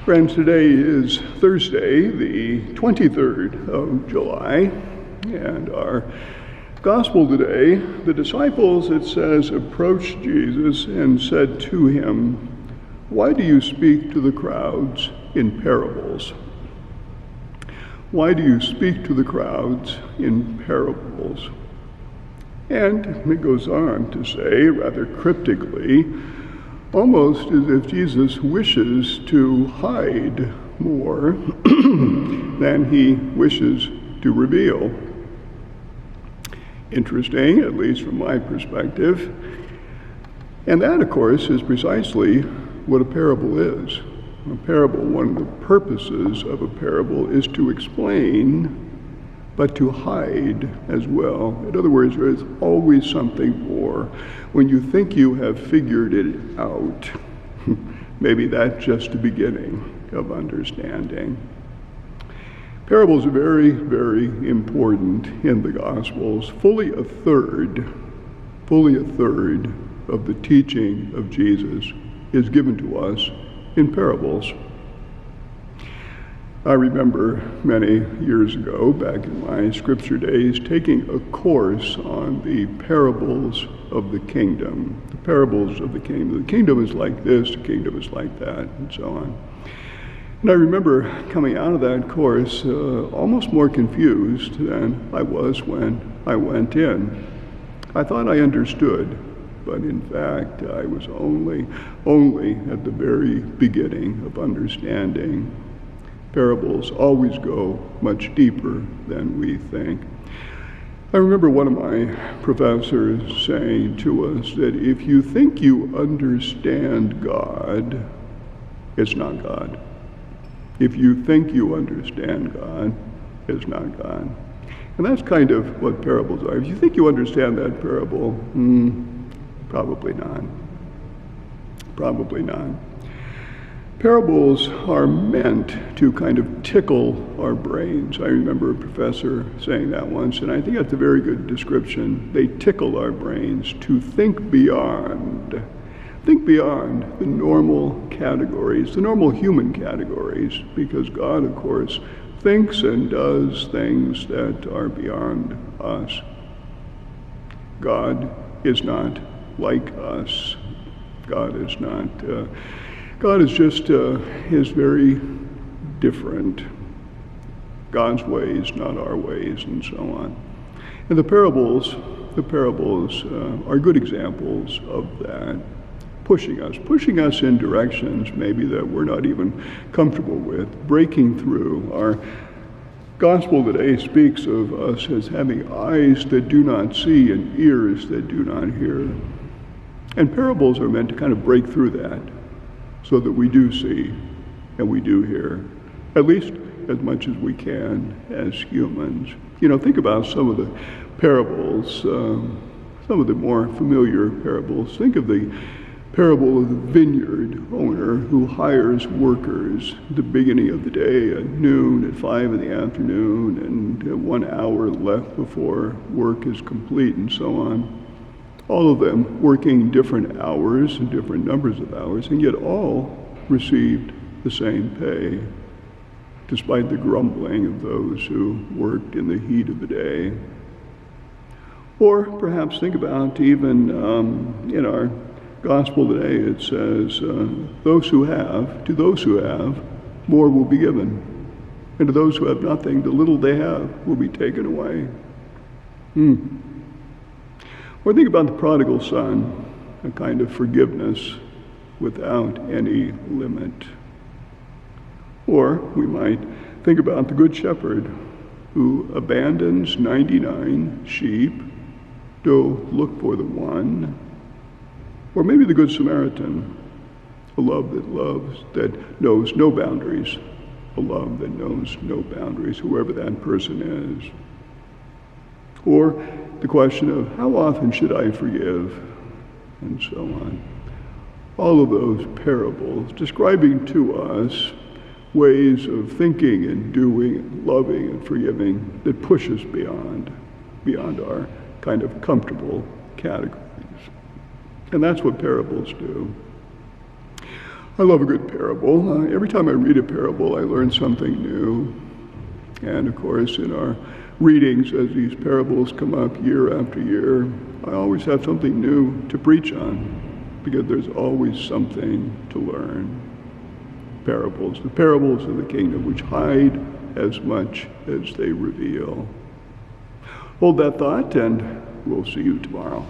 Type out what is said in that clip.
Friends, today is Thursday, the 23rd of July, and our gospel today, the disciples, it says, approached Jesus and said to him, "Why do you speak to the crowds in parables?" Why do you speak to the crowds in parables? And it goes on to say, rather cryptically, almost as if Jesus wishes to hide more than he wishes to reveal. Interesting, at least from my perspective. And that, of course, is precisely what a parable is. A parable, one of the purposes of a parable is to explain, but to hide as well. In other words, there is always something more. When you think you have figured it out, maybe that's just the beginning of understanding. Parables are very, very important in the Gospels. Fully a third of the teaching of Jesus is given to us in parables. I remember many years ago, back in my scripture days, taking a course on the parables of the kingdom. The parables of the kingdom. The kingdom is like this, the kingdom is like that, and so on. And I remember coming out of that course almost more confused than I was when I went in. I thought I understood, but in fact I was only at the very beginning of understanding. Parables always go much deeper than we think. I remember one of my professors saying to us that if you think you understand God, it's not God. If you think you understand God, it's not God. And that's kind of what parables are. If you think you understand that parable, probably not. Probably not. Parables are meant to kind of tickle our brains. I remember a professor saying that once, and I think that's a very good description. They tickle our brains to think beyond the normal categories, the normal human categories, because God, of course, thinks and does things that are beyond us. God is not like us. God is not. God is just is very different. God's ways, not our ways, and so on. And the parables are good examples of that, pushing us in directions maybe that we're not even comfortable with, breaking through. Our gospel today speaks of us as having eyes that do not see and ears that do not hear. And parables are meant to kind of break through that, so that we do see and we do hear, at least as much as we can as humans. You know, think about some of the parables, some of the more familiar parables. Think of the parable of the vineyard owner who hires workers at the beginning of the day, at noon, at 5 in the afternoon, and 1 hour left before work is complete, and so on. All of them working different hours and different numbers of hours, and yet all received the same pay, despite the grumbling of those who worked in the heat of the day. Or perhaps think about even in our gospel today, it says, to those who have, more will be given. And to those who have nothing, the little they have will be taken away. Or think about the prodigal son, a kind of forgiveness without any limit. Or we might think about the good shepherd who abandons 99 sheep to look for the one. Or maybe the good Samaritan, a love that loves, that knows no boundaries, a love that knows no boundaries, whoever that person is. Or the question of how often should I forgive, and so on. All of those parables describing to us ways of thinking and doing and loving and forgiving that push us beyond our kind of comfortable categories. And that's what parables do. I love a good parable. Every time I read a parable, I learn something new. And of course, in our readings, as these parables come up year after year, I always have something new to preach on, because there's always something to learn. Parables, the parables of the kingdom, which hide as much as they reveal. Hold that thought, and we'll see you tomorrow.